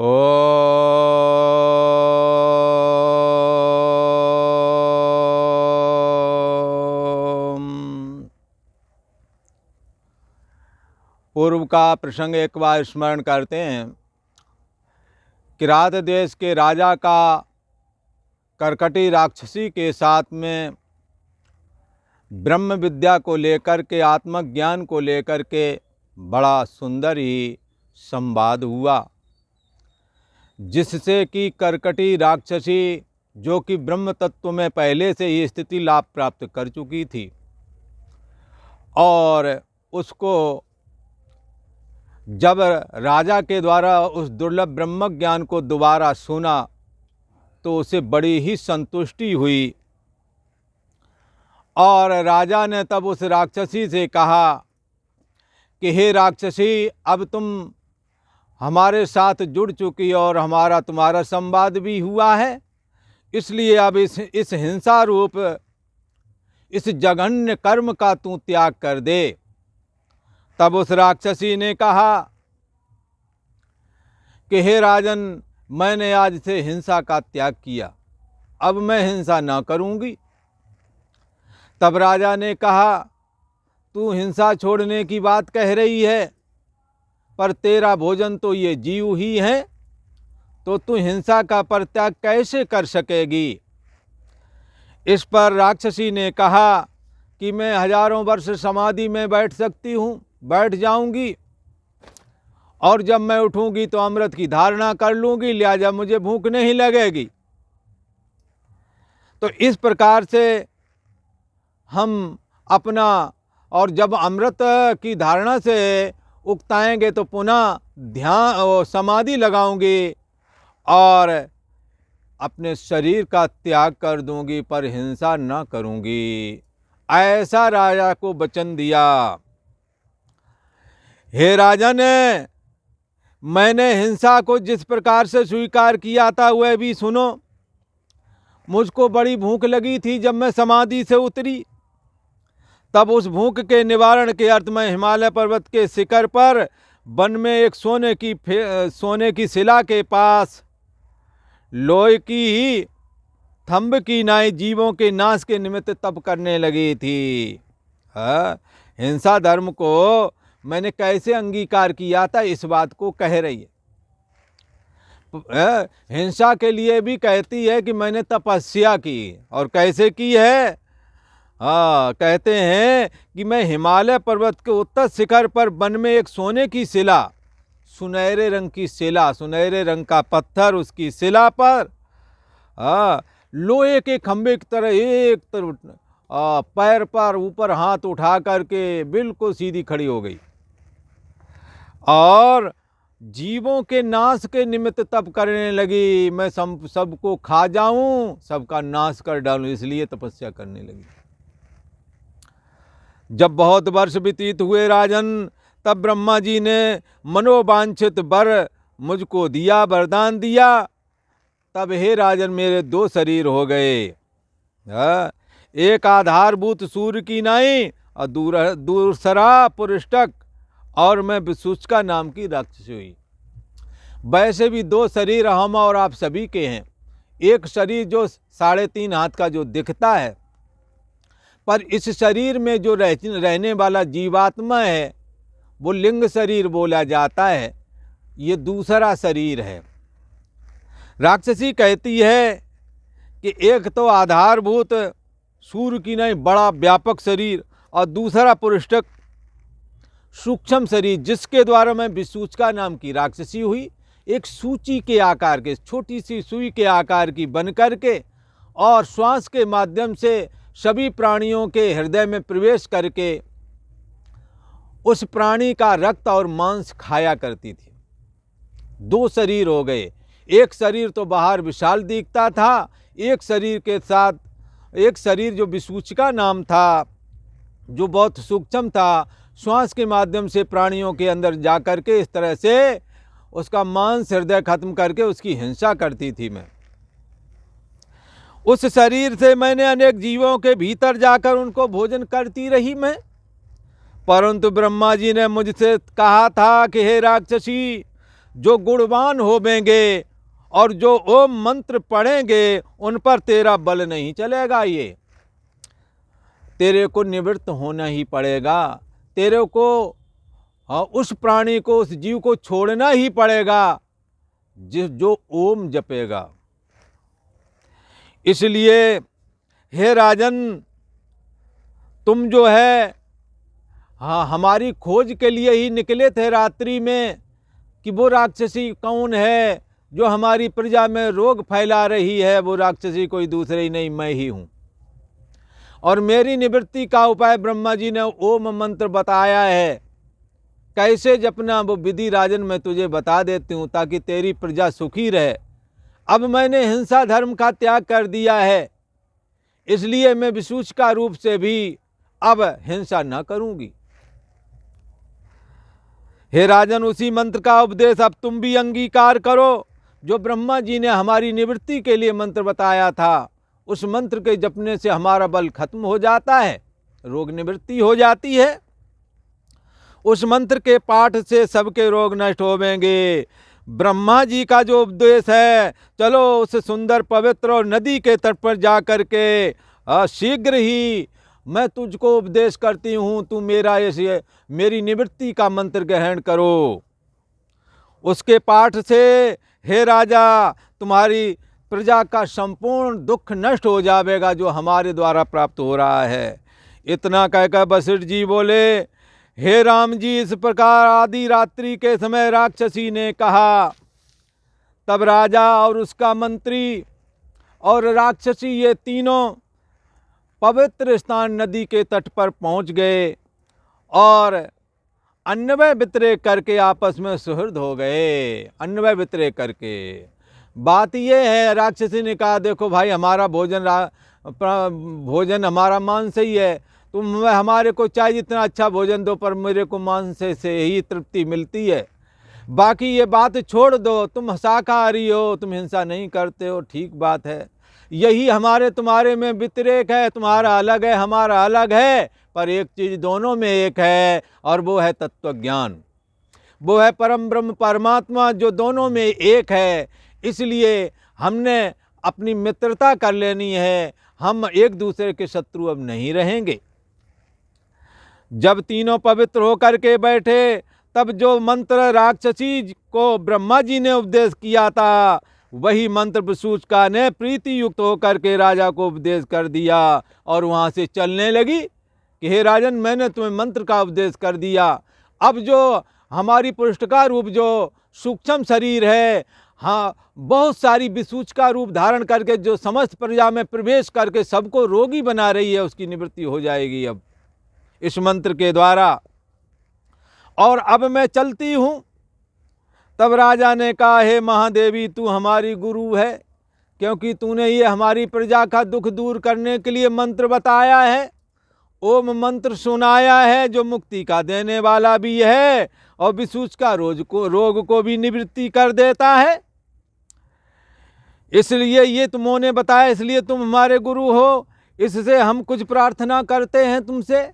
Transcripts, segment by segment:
पूर्व का प्रसंग एक बार स्मरण करते हैं। किरात देश के राजा का कर्कटी राक्षसी के साथ में ब्रह्म विद्या को लेकर के, आत्मज्ञान को लेकर के बड़ा सुंदर ही संवाद हुआ, जिससे कि कर्कटी राक्षसी जो कि ब्रह्म तत्व में पहले से ही स्थिति लाभ प्राप्त कर चुकी थी और उसको जब राजा के द्वारा उस दुर्लभ ब्रह्म ज्ञान को दोबारा सुना तो उसे बड़ी ही संतुष्टि हुई और राजा ने तब उस राक्षसी से कहा कि हे राक्षसी, अब तुम हमारे साथ जुड़ चुकी और हमारा तुम्हारा संवाद भी हुआ है, इसलिए अब इस हिंसा रूप इस जघन्य कर्म का तू त्याग कर दे। तब उस राक्षसी ने कहा कि हे राजन, मैंने आज से हिंसा का त्याग किया, अब मैं हिंसा न करूंगी। तब राजा ने कहा, तू हिंसा छोड़ने की बात कह रही है, पर तेरा भोजन तो ये जीव ही है, तो तू हिंसा का परित्याग कैसे कर सकेगी। इस पर राक्षसी ने कहा कि मैं हजारों वर्ष समाधि में बैठ सकती हूँ, बैठ जाऊंगी और जब मैं उठूंगी तो अमृत की धारणा कर लूंगी, लिहाजा मुझे भूख नहीं लगेगी। तो इस प्रकार से हम अपना, और जब अमृत की धारणा से उकताएंगे तो पुनः ध्यान समाधि लगाऊंगी और अपने शरीर का त्याग कर दूंगी, पर हिंसा न करूंगी। ऐसा राजा को वचन दिया। हे राजन, मैंने हिंसा को जिस प्रकार से स्वीकार किया था वह भी सुनो। मुझको बड़ी भूख लगी थी जब मैं समाधि से उतरी, तब उस भूख के निवारण के अर्थ में हिमालय पर्वत के शिखर पर वन में एक सोने की शिला के पास लोहे की ही थंब की नाई जीवों के नाश के निमित्त तप करने लगी थी। हिंसा धर्म को मैंने कैसे अंगीकार किया था, इस बात को कह रही है। हिंसा के लिए भी कहती है कि मैंने तपस्या की, और कैसे की है। कहते हैं कि मैं हिमालय पर्वत के उत्तर शिखर पर वन में एक सोने की शिला, सुनहरे रंग की शिला, सुनहरे रंग का पत्थर, उसकी शिला पर लोहे के खंभे की तरह एक तरफ पैर पर ऊपर हाथ उठा करके बिल्कुल सीधी खड़ी हो गई और जीवों के नाश के निमित्त तप करने लगी। मैं सबको खा जाऊं, सबका नाश कर डालूं, इसलिए तपस्या करने लगी। जब बहुत वर्ष व्यतीत हुए राजन, तब ब्रह्मा जी ने मनोवांछित वर मुझको दिया, वरदान दिया। तब हे राजन, मेरे दो शरीर हो गए। एक आधारभूत सूर्य की नाई और दूसरा पुरुषक, और मैं विसूचिका नाम की राक्षसी हुई। वैसे भी दो शरीर हम और आप सभी के हैं। एक शरीर जो 3.5 हाथ का जो दिखता है, पर इस शरीर में जो रहने वाला जीवात्मा है वो लिंग शरीर बोला जाता है, ये दूसरा शरीर है। राक्षसी कहती है कि एक तो आधारभूत सूर्य की नहीं बड़ा व्यापक शरीर, और दूसरा पुरुषक सूक्ष्म शरीर, जिसके द्वारा मैं विसूचिका नाम की राक्षसी हुई। एक सूची के आकार के, छोटी सी सुई के आकार की बन करके और श्वास के माध्यम से सभी प्राणियों के हृदय में प्रवेश करके उस प्राणी का रक्त और मांस खाया करती थी। दो शरीर हो गए। एक शरीर तो बाहर विशाल दिखता था, एक शरीर के साथ एक शरीर जो विसूचिका नाम था, जो बहुत सूक्ष्म था, श्वास के माध्यम से प्राणियों के अंदर जा करके इस तरह से उसका मांस हृदय खत्म करके उसकी हिंसा करती थी। मैं उस शरीर से मैंने अनेक जीवों के भीतर जाकर उनको भोजन करती रही मैं, परंतु ब्रह्मा जी ने मुझसे कहा था कि हे राक्षसी, जो गुणवान होवेंगे और जो ओम मंत्र पढ़ेंगे उन पर तेरा बल नहीं चलेगा। ये तेरे को निवृत्त होना ही पड़ेगा। तेरे को उस प्राणी को, उस जीव को छोड़ना ही पड़ेगा जो ओम जपेगा। इसलिए हे राजन, तुम जो है हमारी खोज के लिए ही निकले थे रात्रि में कि वो राक्षसी कौन है जो हमारी प्रजा में रोग फैला रही है। वो राक्षसी कोई दूसरे ही नहीं, मैं ही हूँ। और मेरी निवृत्ति का उपाय ब्रह्मा जी ने ओम मंत्र बताया है। कैसे जपना वो विधि राजन मैं तुझे बता देती हूँ, ताकि तेरी प्रजा सुखी रहे। अब मैंने हिंसा धर्म का त्याग कर दिया है, इसलिए मैं विसूचका रूप से भी अब हिंसा न करूंगी। हे राजन, उसी मंत्र का उपदेश अब तुम भी अंगीकार करो जो ब्रह्मा जी ने हमारी निवृत्ति के लिए मंत्र बताया था। उस मंत्र के जपने से हमारा बल खत्म हो जाता है, रोग निवृत्ति हो जाती है। उस मंत्र के पाठ से सबके रोग नष्ट होवेंगे। ब्रह्मा जी का जो उपदेश है, चलो उस सुंदर पवित्र और नदी के तट पर जा कर के शीघ्र ही मैं तुझको उपदेश करती हूँ, तू मेरी निवृत्ति का मंत्र ग्रहण करो। उसके पाठ से हे राजा, तुम्हारी प्रजा का संपूर्ण दुख नष्ट हो जाएगा जो हमारे द्वारा प्राप्त हो रहा है। इतना कहकर वशिष्ठ जी बोले, हे राम जी, इस प्रकार आधी रात्रि के समय राक्षसी ने कहा। तब राजा और उसका मंत्री और राक्षसी ये तीनों पवित्र स्थान नदी के तट पर पहुंच गए और अन्वय वितरय करके आपस में सुहृद हो गए। अन्वय वितरय करके बात ये है, राक्षसी ने कहा, देखो भाई, हमारा भोजन हमारा मांस ही है, तुम हमारे को चाहे जितना अच्छा भोजन दो, पर मेरे को मांस से ही तृप्ति मिलती है। बाकी ये बात छोड़ दो, तुम शाकाहारी हो, तुम हिंसा नहीं करते हो, ठीक बात है। यही हमारे तुम्हारे में व्यतिरेक है, तुम्हारा अलग है, हमारा अलग है, पर एक चीज़ दोनों में एक है, और वो है तत्वज्ञान। वो है परम ब्रह्म परमात्मा जो दोनों में एक है। इसलिए हमने अपनी मित्रता कर लेनी है, हम एक दूसरे के शत्रु अब नहीं रहेंगे। जब तीनों पवित्र होकर के बैठे, तब जो मंत्र राक्षसी को ब्रह्मा जी ने उपदेश किया था, वही मंत्र विसूचका ने प्रीति युक्त होकर के राजा को उपदेश कर दिया और वहाँ से चलने लगी कि हे राजन, मैंने तुम्हें मंत्र का उपदेश कर दिया। अब जो हमारी पुष्टका रूप जो सूक्ष्म शरीर है, हाँ, बहुत सारी विसूचका रूप धारण करके जो समस्त प्रजा में प्रवेश करके सबको रोगी बना रही है, उसकी निवृत्ति हो जाएगी अब इस मंत्र के द्वारा। और अब मैं चलती हूँ। तब राजा ने कहा, हे महादेवी, तू हमारी गुरु है, क्योंकि तूने ये हमारी प्रजा का दुख दूर करने के लिए मंत्र बताया है, ओम मंत्र सुनाया है, जो मुक्ति का देने वाला भी है और विसूचका रोग को भी निवृत्ति कर देता है। इसलिए ये तुमने बताया, इसलिए तुम हमारे गुरु हो। इससे हम कुछ प्रार्थना करते हैं तुमसे,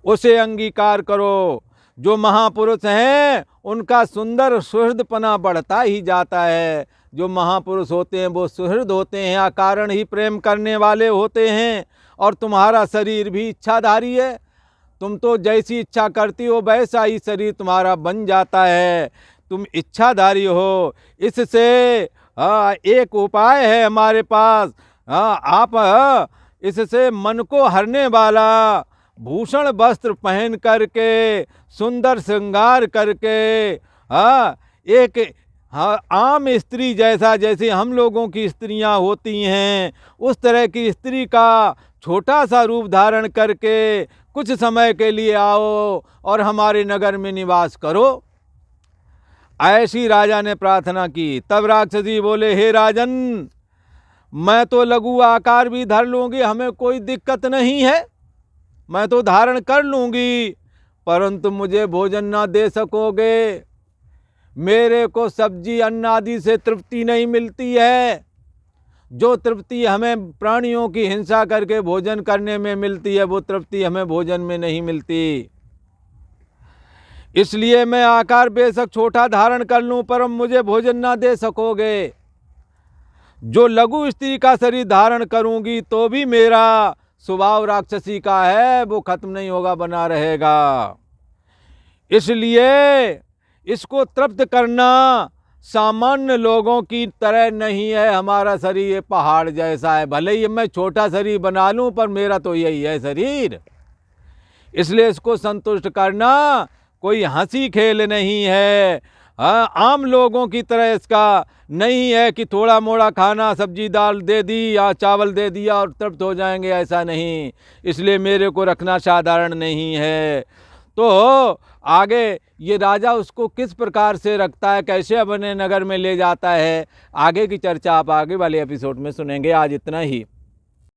उसे अंगीकार करो। जो महापुरुष हैं उनका सुंदर सुहृदपना बढ़ता ही जाता है। जो महापुरुष होते हैं वो सुहृद होते हैं, अकारण ही प्रेम करने वाले होते हैं। और तुम्हारा शरीर भी इच्छाधारी है, तुम तो जैसी इच्छा करती हो वैसा ही शरीर तुम्हारा बन जाता है, तुम इच्छाधारी हो। इससे एक उपाय है हमारे पास, आप इससे मन को हरने वाला भूषण वस्त्र पहन करके, सुंदर श्रृंगार करके, एक आम स्त्री जैसा, जैसे हम लोगों की स्त्रियां होती हैं, उस तरह की स्त्री का छोटा सा रूप धारण करके कुछ समय के लिए आओ और हमारे नगर में निवास करो। ऐसी राजा ने प्रार्थना की। तब राक्षसी बोले, हे राजन, मैं तो लघु आकार भी धर लूँगी, हमें कोई दिक्कत नहीं है, मैं तो धारण कर लूँगी, परंतु मुझे भोजन ना दे सकोगे। मेरे को सब्जी अन्न आदि से तृप्ति नहीं मिलती है। जो तृप्ति हमें प्राणियों की हिंसा करके भोजन करने में मिलती है, वो तृप्ति हमें भोजन में नहीं मिलती। इसलिए मैं आकार बेशक छोटा धारण कर लूं, पर मुझे भोजन ना दे सकोगे। जो लघु स्त्री का शरीर धारण करूंगी तो भी मेरा स्वभाव राक्षसी का है, वो खत्म नहीं होगा, बना रहेगा। इसलिए इसको तृप्त करना सामान्य लोगों की तरह नहीं है। हमारा शरीर ये पहाड़ जैसा है, भले ही मैं छोटा शरीर बना लूं, पर मेरा तो यही है शरीर। इसलिए इसको संतुष्ट करना कोई हंसी खेल नहीं है। आम लोगों की तरह इसका नहीं है कि थोड़ा मोड़ा खाना, सब्जी दाल दे दी या चावल दे दिया और तृप्त हो जाएंगे, ऐसा नहीं। इसलिए मेरे को रखना साधारण नहीं है। तो आगे ये राजा उसको किस प्रकार से रखता है, कैसे अपने नगर में ले जाता है, आगे की चर्चा आप आगे वाले एपिसोड में सुनेंगे। आज इतना ही।